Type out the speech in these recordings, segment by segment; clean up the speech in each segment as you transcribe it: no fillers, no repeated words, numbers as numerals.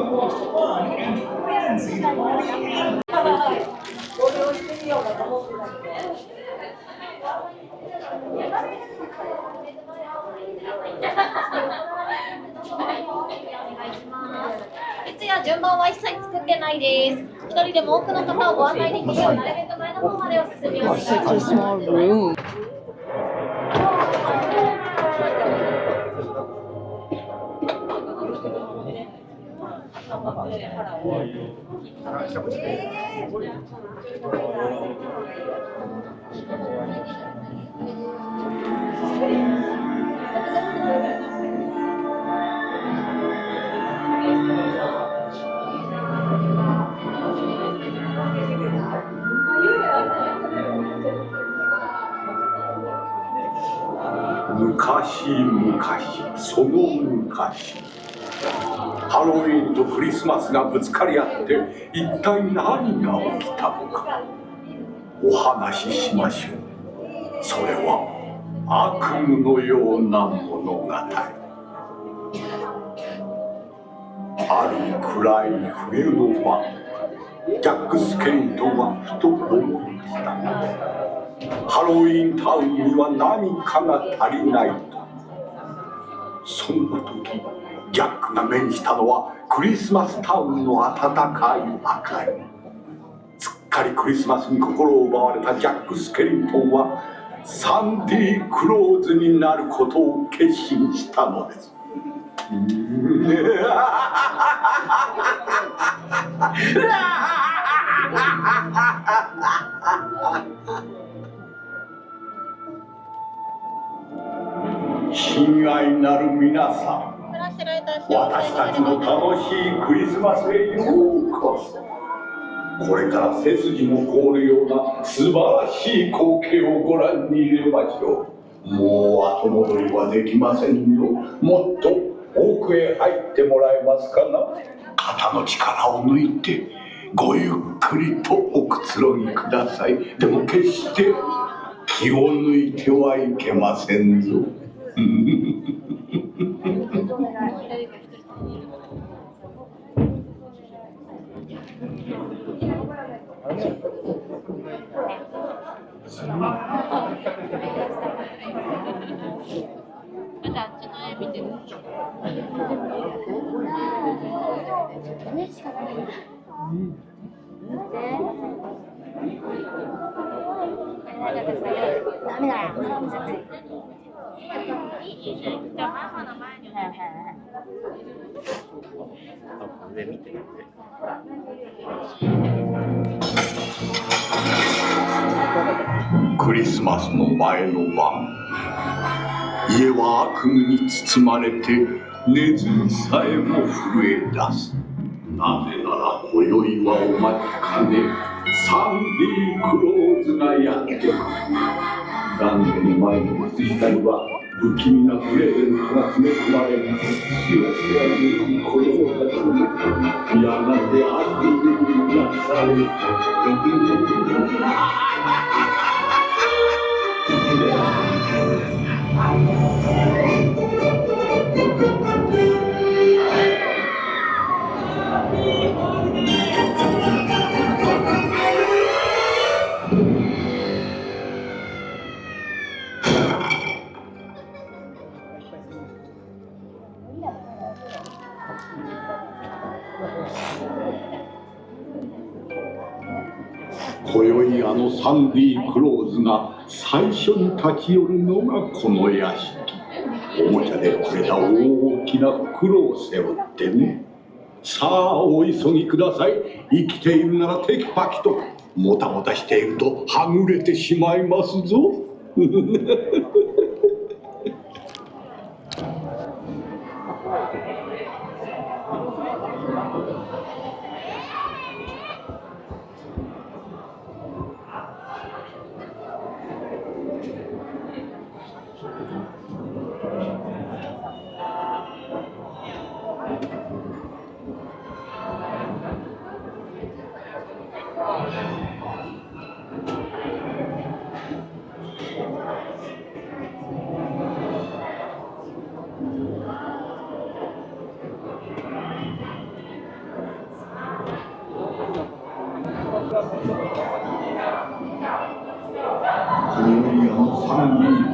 いつや順番は一切作ってないです。一人でも多くの方をご案内できるようなるべく前の方までお進みをお願いします。昔々、その昔、ハロウィンとクリスマスがぶつかり合って一体何が起きたのかお話ししましょう。それは悪夢のような物語。ある暗い冬の晩、ジャック・スケリントンはふと思いました。ハロウィンタウンには何かが足りないと。そんな時、ジャックが目にしたのはクリスマスタウンの温かい明かり。すっかりクリスマスに心を奪われたジャック・スケリントンはサンディ・クローズになることを決心したのです。親愛なる皆さん、私たちの楽しいクリスマスへようこそ。これから背筋も凍るような素晴らしい光景をご覧に入れましょう。もう後戻りはできませんよ。もっと奥へ入ってもらえますかな。肩の力を抜いてごゆっくりとおくつろぎください。でも決して気を抜いてはいけませんぞ。クリスマスの前の晩、家は悪夢に包まれてネズミさえも震え出す。なぜなら今宵はお待ちかねサンディ・クローズがやってくる。男女の前の靴下には不気味なプレゼントが詰め込まれ、しわしわに子供たちもやがて悪夢になされる。今宵あのサンディ・クローズが最初に立ち寄るのがこの屋敷。おもちゃでくれた大きな袋を背負ってね。さあお急ぎください。生きているならテキパキと、もたもたしているとはぐれてしまいますぞ。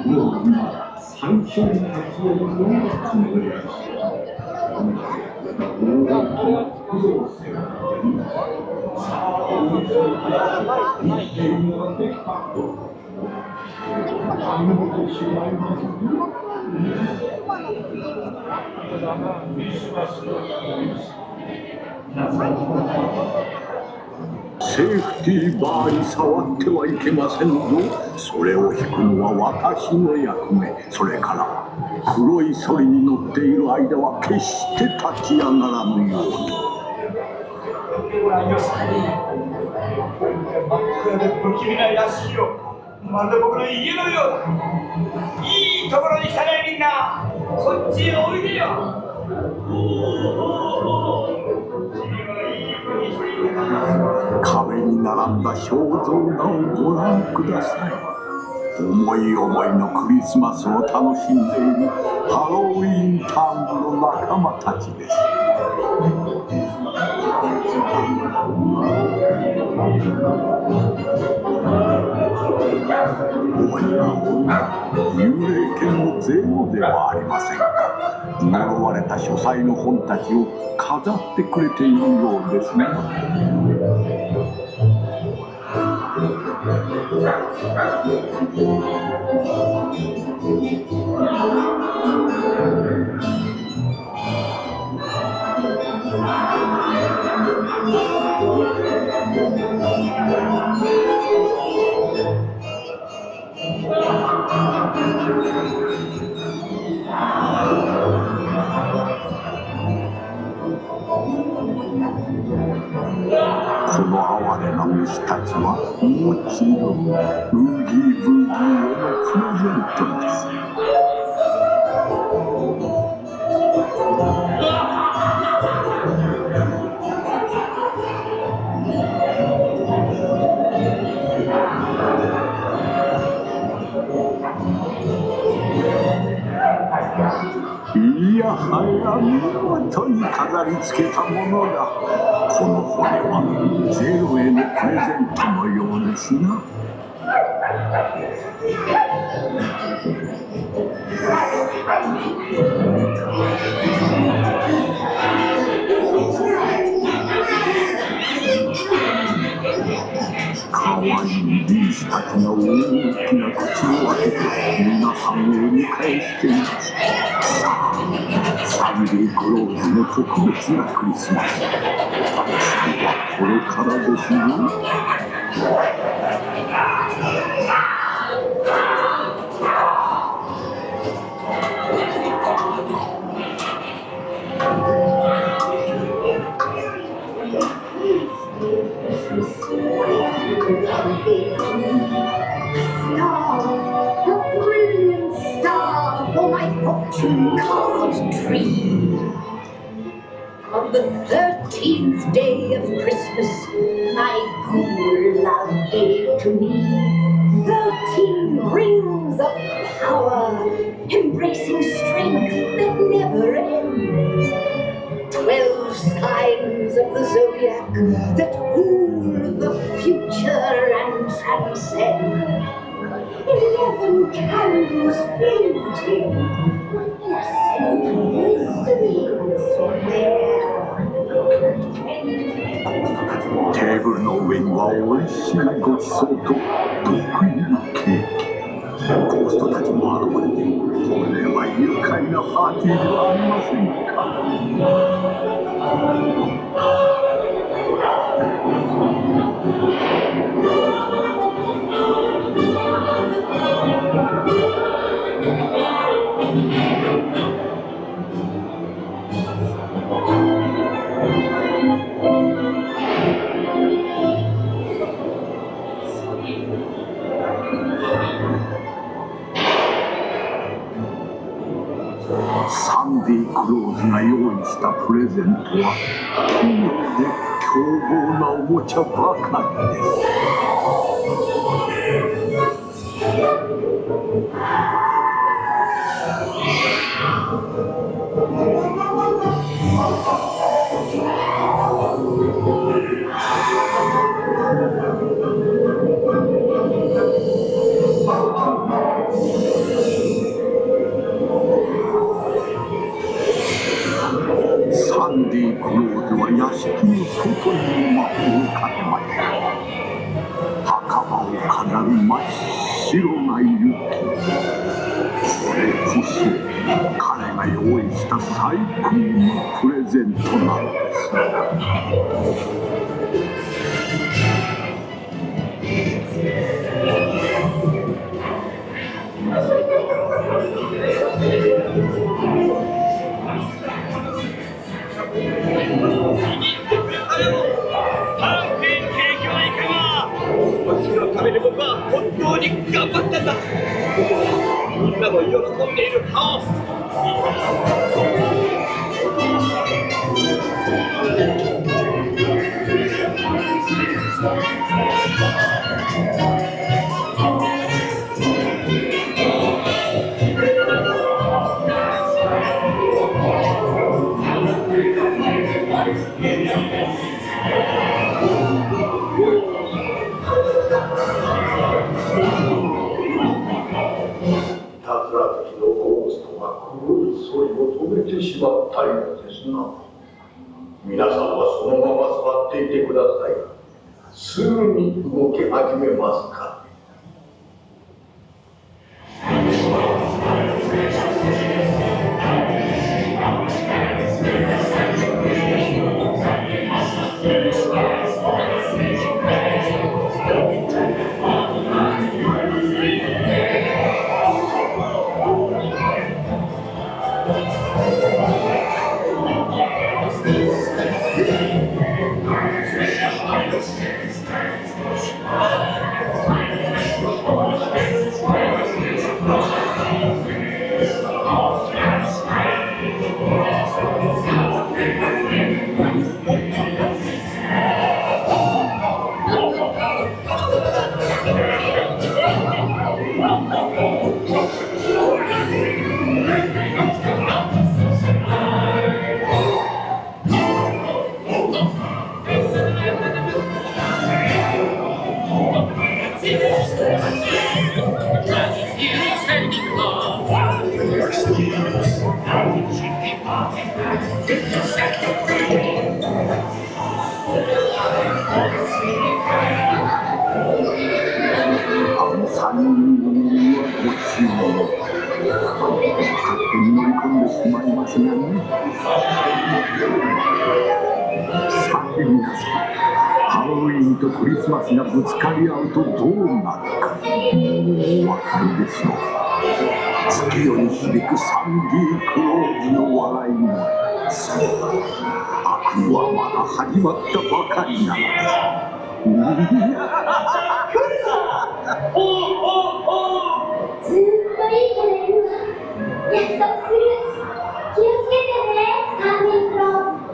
もう今最初に立ち寄るのがこのやし。セーフティーバーに触ってはいけませんぞ。それを引くのは私の役目。それから黒いソリに乗っている間は決して立ち上がらぬように。ご覧よさに真っ暗で不気味な屋敷をまるで僕の家のようだ。いいところに来たね、みんな。こっちへおいでよ。壁に並んだ肖像画をご覧ください。思い思いのクリスマスを楽しんでいるハロウィンタウンの仲間たちです。おやおや、幽霊犬のゼロではありませんか。呪われた書斎の本たちを飾ってくれているようですね。この哀れな虫たちはもちろんブギブギへのプレゼントです。いやはや見事に飾り付けたものだ。この骨はゼロへのプレゼントのようですな。かわいいリースたちが大きな口を開けて皆さんを迎えしています。さあ、サンデークローズの特別なクリスマス。お楽しみはこれからですよ。A brilliant star for my fortune card tree. On the 13th day of Christmas, my good love gave to me 13 rings of power, embracing strength that never ends. 12 signs of the zodiac that rule the future and transcend. 11 candles floating. Mysteries there. テーブルの上にはおいしいごちそうと得意なケーキ。ゴーストたちも現れて、これは愉快なパーティーではありませんサンデークローズが用意したプレゼントは奇妙で凶暴なおもちゃばかりです。サンディ・クローズは屋敷の外にも魔法をかけました。墓場を飾る真っ白な雪、それこそ彼が用意した最高のプレゼントなのです。私のために僕は本当に頑張ったんだ。みんなも喜んでいる顔。しまったようですな。皆さんはそのまま座っていてください。すぐに動き始めますから。クリスマスがぶつかり合うとどうなるか、もうお分かりでしょう。月夜に響くサンディ・クローズの笑い声。そう、悪夢はまだ始まったばかりなのです。ずっといい子でいるわ。約束する。気をつけてね、サンディ・クローズ。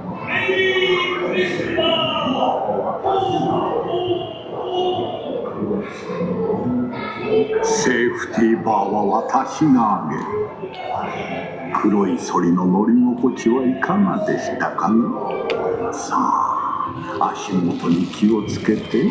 セーフティーバーは私があげる。黒いソリの乗り心地はいかがでしたかな。さあ、足元に気をつけて。